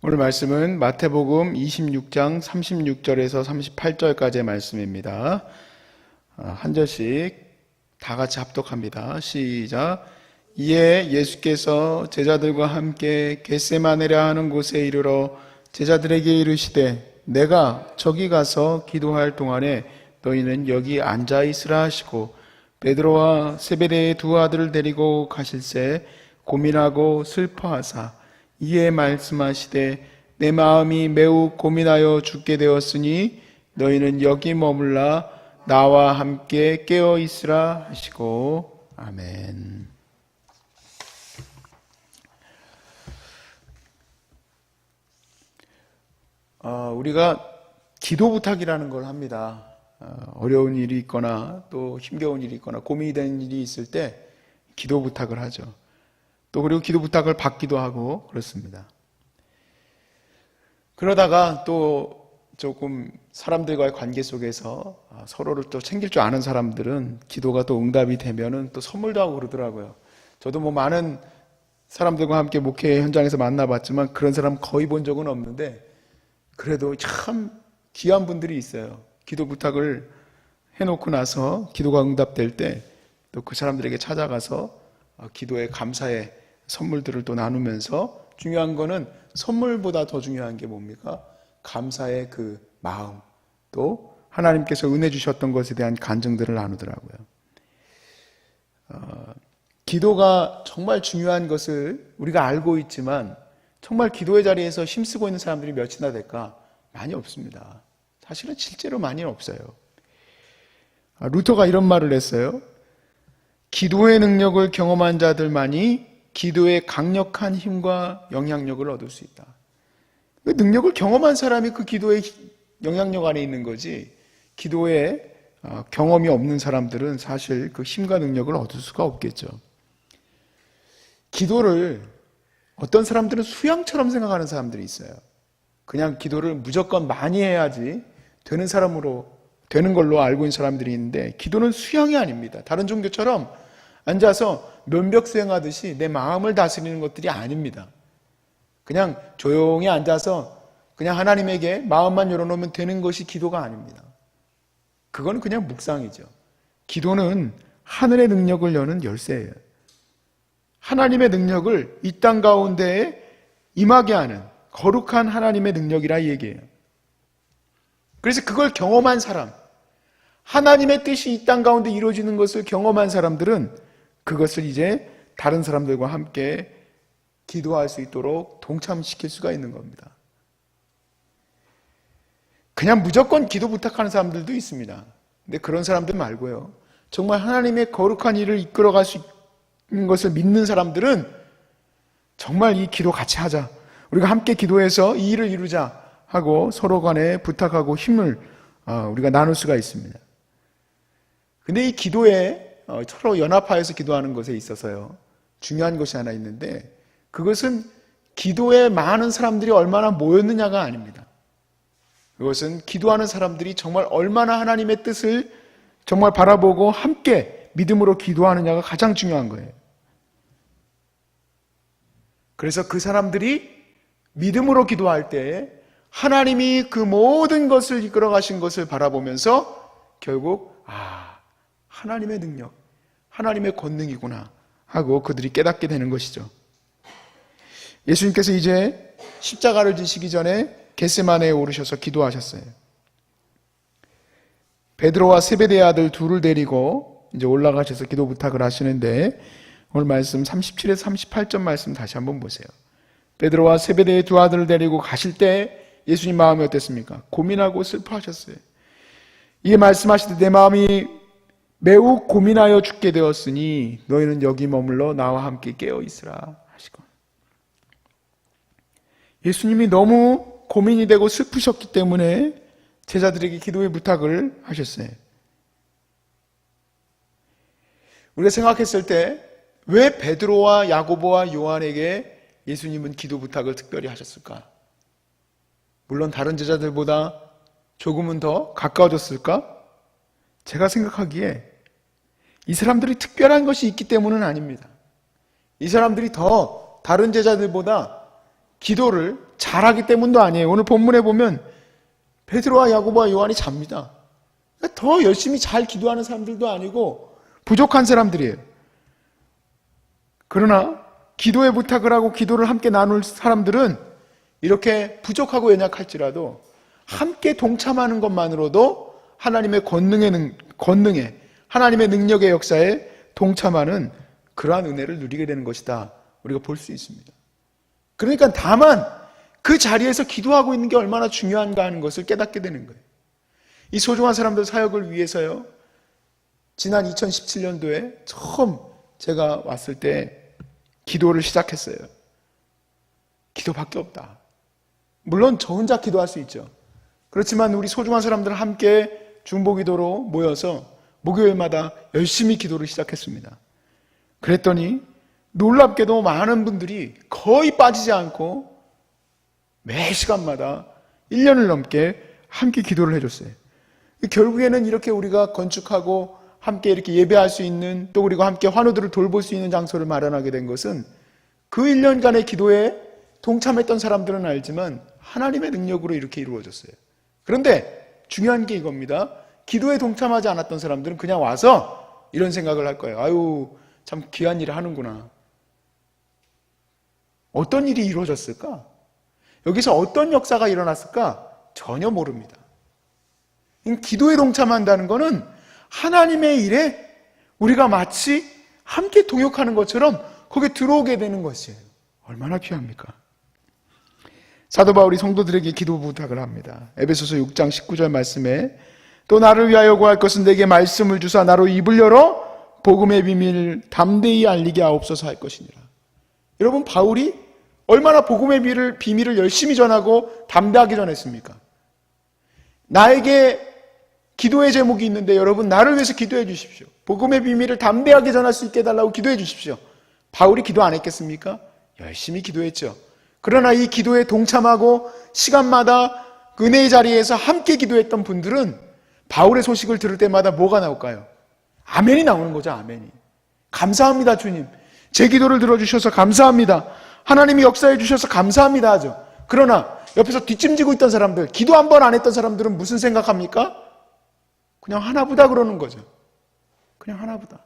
오늘 말씀은 마태복음 26장 36절에서 38절까지의 말씀입니다. 한 절씩 다 같이 합독합니다. 시작. 이에 예수께서 제자들과 함께 겟세마네라 하는 곳에 이르러 제자들에게 이르시되 내가 저기 가서 기도할 동안에 너희는 여기 앉아 있으라 하시고 베드로와 세베대의 두 아들을 데리고 가실새 고민하고 슬퍼하사 이에 말씀하시되 내 마음이 매우 고민하여 죽게 되었으니 너희는 여기 머물라 나와 함께 깨어 있으라 하시고 아멘. 우리가 기도 부탁이라는 걸 합니다. 어려운 일이 있거나 또 힘겨운 일이 있거나 고민이 되는 일이 있을 때 기도 부탁을 하죠. 또 그리고 기도 부탁을 받기도 하고 그렇습니다. 그러다가 또 조금 사람들과의 관계 속에서 서로를 또 챙길 줄 아는 사람들은 기도가 또 응답이 되면은 또 선물도 하고 그러더라고요. 저도 뭐 많은 사람들과 함께 목회 현장에서 만나봤지만 그런 사람 거의 본 적은 없는데 그래도 참 귀한 분들이 있어요. 기도 부탁을 해놓고 나서 기도가 응답될 때 또 그 사람들에게 찾아가서 기도의 감사의 선물들을 또 나누면서 중요한 거는 선물보다 더 중요한 게 뭡니까? 감사의 그 마음, 또 하나님께서 은혜 주셨던 것에 대한 간증들을 나누더라고요. 기도가 정말 중요한 것을 우리가 알고 있지만 정말 기도의 자리에서 힘쓰고 있는 사람들이 몇이나 될까? 많이 없습니다. 사실은 실제로 많이 없어요. 루터가 이런 말을 했어요. 기도의 능력을 경험한 자들만이 기도의 강력한 힘과 영향력을 얻을 수 있다. 그 능력을 경험한 사람이 그 기도의 영향력 안에 있는 거지, 기도의 경험이 없는 사람들은 사실 그 힘과 능력을 얻을 수가 없겠죠. 기도를 어떤 사람들은 수양처럼 생각하는 사람들이 있어요. 그냥 기도를 무조건 많이 해야지 되는 걸로 알고 있는 사람들이 있는데, 기도는 수양이 아닙니다. 다른 종교처럼 앉아서 면벽 수행하듯이 내 마음을 다스리는 것들이 아닙니다. 그냥 조용히 앉아서 그냥 하나님에게 마음만 열어놓으면 되는 것이 기도가 아닙니다. 그건 그냥 묵상이죠. 기도는 하늘의 능력을 여는 열쇠예요. 하나님의 능력을 이 땅 가운데에 임하게 하는 거룩한 하나님의 능력이라 얘기해요. 그래서 그걸 경험한 사람, 하나님의 뜻이 이 땅 가운데 이루어지는 것을 경험한 사람들은 그것을 이제 다른 사람들과 함께 기도할 수 있도록 동참시킬 수가 있는 겁니다. 그냥 무조건 기도 부탁하는 사람들도 있습니다. 근데 그런 사람들 말고요, 정말 하나님의 거룩한 일을 이끌어갈 수 있는 것을 믿는 사람들은 정말 이 기도 같이 하자, 우리가 함께 기도해서 이 일을 이루자 하고 서로 간에 부탁하고 힘을 우리가 나눌 수가 있습니다. 근데 이 기도에 서로 연합하여서 기도하는 것에 있어서요, 중요한 것이 하나 있는데, 그것은 기도에 많은 사람들이 얼마나 모였느냐가 아닙니다. 그것은 기도하는 사람들이 정말 얼마나 하나님의 뜻을 정말 바라보고 함께 믿음으로 기도하느냐가 가장 중요한 거예요. 그래서 그 사람들이 믿음으로 기도할 때에 하나님이 그 모든 것을 이끌어 가신 것을 바라보면서 결국 하나님의 능력, 하나님의 권능이구나 하고 그들이 깨닫게 되는 것이죠. 예수님께서 이제 십자가를 지시기 전에 겟세마네에 오르셔서 기도하셨어요. 베드로와 세베대의 아들 둘을 데리고 이제 올라가셔서 기도 부탁을 하시는데, 오늘 말씀 37에서 38절 말씀 다시 한번 보세요. 베드로와 세베대의 두 아들을 데리고 가실 때 예수님 마음이 어땠습니까? 고민하고 슬퍼하셨어요. 이에 말씀하시되 내 마음이 매우 고민하여 죽게 되었으니 너희는 여기 머물러 나와 함께 깨어 있으라 하시고, 예수님이 너무 고민이 되고 슬프셨기 때문에 제자들에게 기도의 부탁을 하셨어요. 우리가 생각했을 때 왜 베드로와 야고보와 요한에게 예수님은 기도 부탁을 특별히 하셨을까? 물론 다른 제자들보다 조금은 더 가까워졌을까? 제가 생각하기에 이 사람들이 특별한 것이 있기 때문은 아닙니다. 이 사람들이 더 다른 제자들보다 기도를 잘하기 때문도 아니에요. 오늘 본문에 보면 베드로와 야고보와 요한이 잡니다. 더 열심히 잘 기도하는 사람들도 아니고 부족한 사람들이에요. 그러나 기도의 부탁을 하고 기도를 함께 나눌 사람들은 이렇게 부족하고 연약할지라도 함께 동참하는 것만으로도 하나님의 권능에 하나님의 능력의 역사에 동참하는 그러한 은혜를 누리게 되는 것이다. 우리가 볼 수 있습니다. 그러니까 다만 그 자리에서 기도하고 있는 게 얼마나 중요한가 하는 것을 깨닫게 되는 거예요. 이 소중한 사람들 사역을 위해서요. 지난 2017년도에 처음 제가 왔을 때 기도를 시작했어요. 기도밖에 없다. 물론 저 혼자 기도할 수 있죠. 그렇지만 우리 소중한 사람들 함께 중보기도로 모여서 목요일마다 열심히 기도를 시작했습니다. 그랬더니 놀랍게도 많은 분들이 거의 빠지지 않고 매 시간마다 1년을 넘게 함께 기도를 해줬어요. 결국에는 이렇게 우리가 건축하고 함께 이렇게 예배할 수 있는, 또 그리고 함께 환우들을 돌볼 수 있는 장소를 마련하게 된 것은 그 1년간의 기도에 동참했던 사람들은 알지만 하나님의 능력으로 이렇게 이루어졌어요. 그런데 중요한 게 이겁니다. 기도에 동참하지 않았던 사람들은 그냥 와서 이런 생각을 할 거예요. 아유, 참 귀한 일을 하는구나. 어떤 일이 이루어졌을까? 여기서 어떤 역사가 일어났을까? 전혀 모릅니다. 기도에 동참한다는 것은 하나님의 일에 우리가 마치 함께 동역하는 것처럼 거기에 들어오게 되는 것이에요. 얼마나 귀합니까? 사도 바울이 성도들에게 기도 부탁을 합니다. 에베소서 6장 19절 말씀에 또 나를 위하여 구할 것은 내게 말씀을 주사 나로 입을 열어 복음의 비밀을 담대히 알리게 하옵소서 할 것이니라. 여러분, 바울이 얼마나 복음의 비밀을 열심히 전하고 담대하게 전했습니까? 나에게 기도의 제목이 있는데 여러분 나를 위해서 기도해 주십시오. 복음의 비밀을 담대하게 전할 수 있게 해달라고 기도해 주십시오. 바울이 기도 안 했겠습니까? 열심히 기도했죠. 그러나 이 기도에 동참하고 시간마다 은혜의 자리에서 함께 기도했던 분들은 바울의 소식을 들을 때마다 뭐가 나올까요? 아멘이 나오는 거죠. 아멘이. 감사합니다 주님. 제 기도를 들어주셔서 감사합니다. 하나님이 역사해 주셔서 감사합니다 하죠. 그러나 옆에서 뒷짐지고 있던 사람들, 기도 한 번 안 했던 사람들은 무슨 생각합니까? 그냥 하나보다 그러는 거죠. 그냥 하나보다.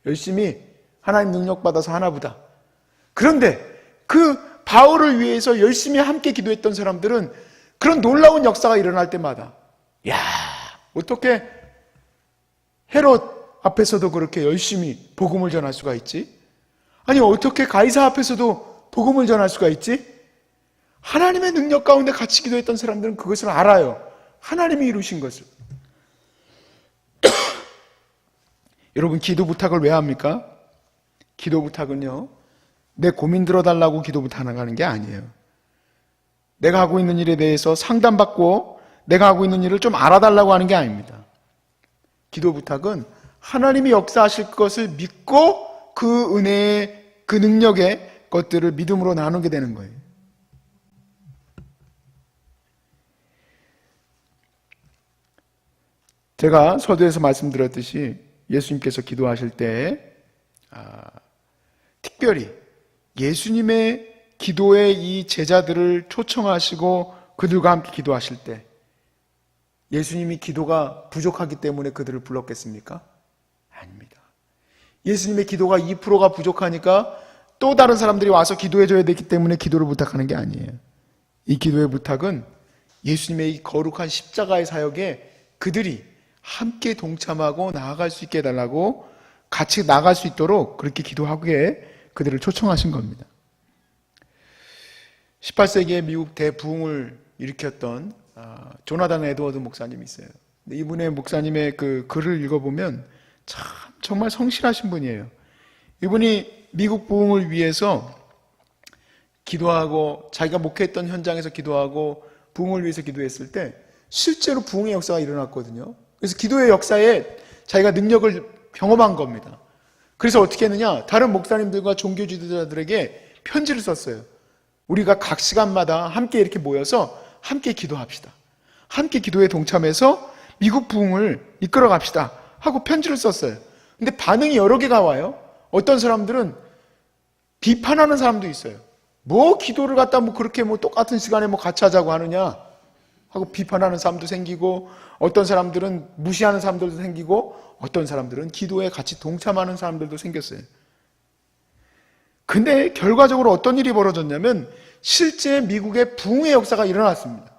열심히 하나님 능력 받아서 하나보다. 그런데 그 바울을 위해서 열심히 함께 기도했던 사람들은 그런 놀라운 역사가 일어날 때마다 야, 어떻게 헤롯 앞에서도 그렇게 열심히 복음을 전할 수가 있지? 아니 어떻게 가이사 앞에서도 복음을 전할 수가 있지? 하나님의 능력 가운데 같이 기도했던 사람들은 그것을 알아요. 하나님이 이루신 것을. 여러분, 기도 부탁을 왜 합니까? 기도 부탁은요, 내 고민 들어달라고 기도 부탁하는 게 아니에요. 내가 하고 있는 일에 대해서 상담받고 내가 하고 있는 일을 좀 알아달라고 하는 게 아닙니다. 기도 부탁은 하나님이 역사하실 것을 믿고 그 은혜의, 그 능력의 것들을 믿음으로 나누게 되는 거예요. 제가 서두에서 말씀드렸듯이 예수님께서 기도하실 때 특별히 예수님의 기도에 이 제자들을 초청하시고 그들과 함께 기도하실 때 예수님이 기도가 부족하기 때문에 그들을 불렀겠습니까? 아닙니다. 예수님의 기도가 2%가 부족하니까 또 다른 사람들이 와서 기도해줘야 되기 때문에 기도를 부탁하는 게 아니에요. 이 기도의 부탁은 예수님의 이 거룩한 십자가의 사역에 그들이 함께 동참하고 나아갈 수 있게 해달라고, 같이 나아갈 수 있도록 그렇게 기도하기에 그들을 초청하신 겁니다. 18세기에 미국 대부흥을 일으켰던 조나단 에드워드 목사님이 있어요. 이분의 목사님의 그 글을 읽어보면 참 정말 성실하신 분이에요. 이분이 미국 부흥을 위해서 기도하고 자기가 목회했던 현장에서 기도하고 부흥을 위해서 기도했을 때 실제로 부흥의 역사가 일어났거든요. 그래서 기도의 역사에 자기가 능력을 경험한 겁니다. 그래서 어떻게 했느냐? 다른 목사님들과 종교 지도자들에게 편지를 썼어요. 우리가 각 시간마다 함께 이렇게 모여서 함께 기도합시다. 함께 기도에 동참해서 미국 부흥을 이끌어 갑시다 하고 편지를 썼어요. 근데 반응이 여러 개가 와요. 어떤 사람들은 비판하는 사람도 있어요. 뭐 기도를 갖다 뭐 그렇게 뭐 똑같은 시간에 뭐 같이 하자고 하느냐 하고 비판하는 사람도 생기고, 어떤 사람들은 무시하는 사람들도 생기고, 어떤 사람들은 기도에 같이 동참하는 사람들도 생겼어요. 근데 결과적으로 어떤 일이 벌어졌냐면 실제 미국의 부흥의 역사가 일어났습니다.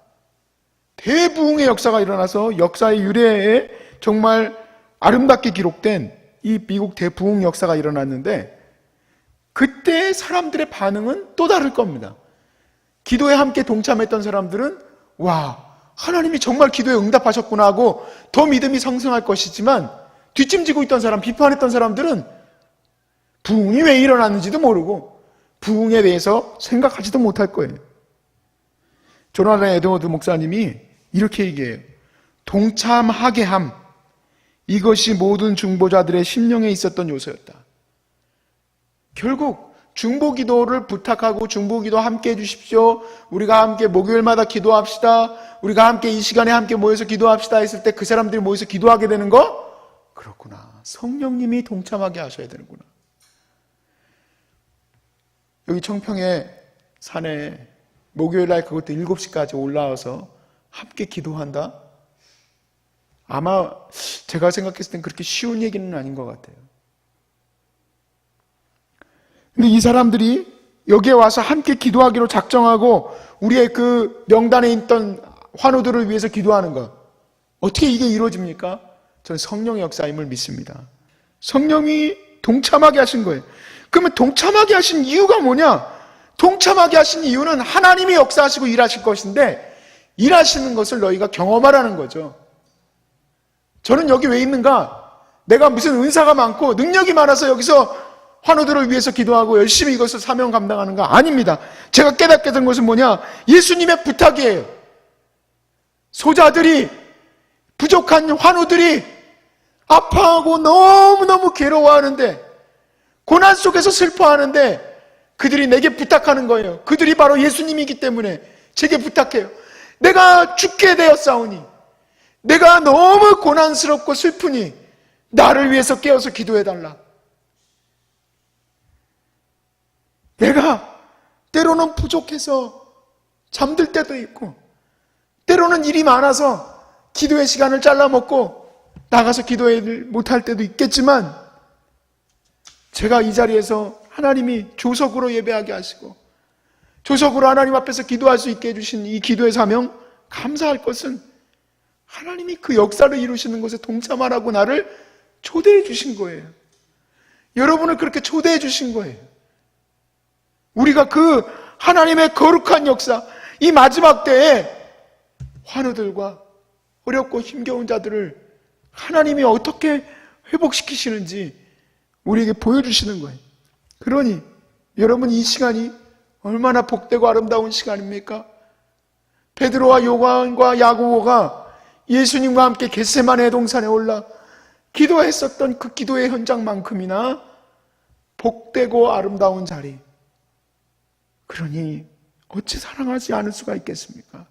대부흥의 역사가 일어나서 역사의 유래에 정말 아름답게 기록된 이 미국 대부흥 역사가 일어났는데, 그때 사람들의 반응은 또 다를 겁니다. 기도에 함께 동참했던 사람들은 와, 하나님이 정말 기도에 응답하셨구나 하고 더 믿음이 상승할 것이지만, 뒷짐지고 있던 사람, 비판했던 사람들은 부흥이 왜 일어났는지도 모르고 부흥에 대해서 생각하지도 못할 거예요. 조나단 에드워드 목사님이 이렇게 얘기해요. 동참하게 함, 이것이 모든 중보자들의 심령에 있었던 요소였다. 결국 중보기도를 부탁하고 중보기도 함께 해주십시오, 우리가 함께 목요일마다 기도합시다, 우리가 함께 이 시간에 함께 모여서 기도합시다 했을 때 그 사람들이 모여서 기도하게 되는 거? 그렇구나, 성령님이 동참하게 하셔야 되는구나. 여기 청평의 산에 목요일날 그것도 7시까지 올라와서 함께 기도한다? 아마 제가 생각했을 땐 그렇게 쉬운 얘기는 아닌 것 같아요. 근데 이 사람들이 여기에 와서 함께 기도하기로 작정하고 우리의 그 명단에 있던 환우들을 위해서 기도하는 것, 어떻게 이게 이루어집니까? 저는 성령의 역사임을 믿습니다. 성령이 동참하게 하신 거예요. 그러면 동참하게 하신 이유가 뭐냐? 동참하게 하신 이유는 하나님이 역사하시고 일하실 것인데, 일하시는 것을 너희가 경험하라는 거죠. 저는 여기 왜 있는가? 내가 무슨 은사가 많고 능력이 많아서 여기서 환우들을 위해서 기도하고 열심히 이것을 사명 감당하는 거 아닙니다. 제가 깨닫게 된 것은 뭐냐? 예수님의 부탁이에요. 소자들이, 부족한 환우들이 아파하고 너무너무 괴로워하는데, 고난 속에서 슬퍼하는데 그들이 내게 부탁하는 거예요. 그들이 바로 예수님이기 때문에 제게 부탁해요. 내가 죽게 되었사오니, 내가 너무 고난스럽고 슬프니 나를 위해서 깨어서 기도해달라. 내가 때로는 부족해서 잠들 때도 있고, 때로는 일이 많아서 기도의 시간을 잘라먹고 나가서 기도해 못할 때도 있겠지만, 제가 이 자리에서 하나님이 조석으로 예배하게 하시고 조석으로 하나님 앞에서 기도할 수 있게 해주신 이 기도의 사명, 감사할 것은 하나님이 그 역사를 이루시는 것에 동참하라고 나를 초대해 주신 거예요. 여러분을 그렇게 초대해 주신 거예요. 우리가 그 하나님의 거룩한 역사, 이 마지막 때에 환우들과 어렵고 힘겨운 자들을 하나님이 어떻게 회복시키시는지 우리에게 보여주시는 거예요. 그러니 여러분, 이 시간이 얼마나 복되고 아름다운 시간입니까? 베드로와 요한과 야고보가 예수님과 함께 겟세마네 동산에 올라 기도했었던 그 기도의 현장만큼이나 복되고 아름다운 자리, 그러니 어찌 사랑하지 않을 수가 있겠습니까?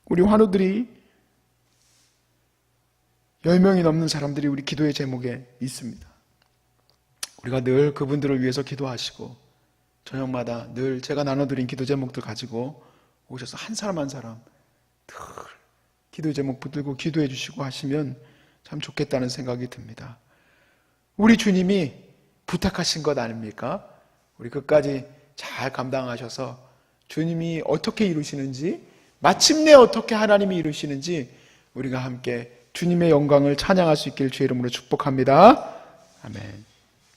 우리 환우들이 10명이 넘는 사람들이 우리 기도의 제목에 있습니다. 우리가 늘 그분들을 위해서 기도하시고 저녁마다 늘 제가 나눠드린 기도 제목들 가지고 오셔서 한 사람 한 사람 늘 기도 제목 붙들고 기도해 주시고 하시면 참 좋겠다는 생각이 듭니다. 우리 주님이 부탁하신 것 아닙니까? 우리 끝까지 잘 감당하셔서 주님이 어떻게 이루시는지, 마침내 어떻게 하나님이 이루시는지 우리가 함께 주님의 영광을 찬양할 수 있기를 주의 이름으로 축복합니다. 아멘.